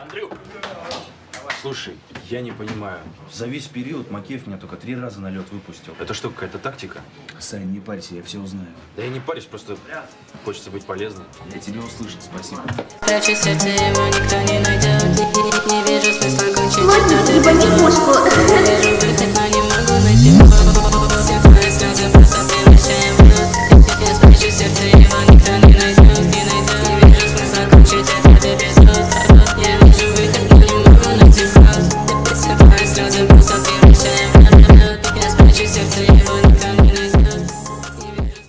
Андрюк! Слушай, я не понимаю. За весь период Макеев меня только 3 раза на лед выпустил. Это что, какая-то тактика? Сань, не парься, я все узнаю. Да я не парюсь, просто хочется быть полезным. Я тебя услышал, спасибо. Прячу сердце, его никто не найдет. Не вижу смысла кончить. Ладно, ибо не может.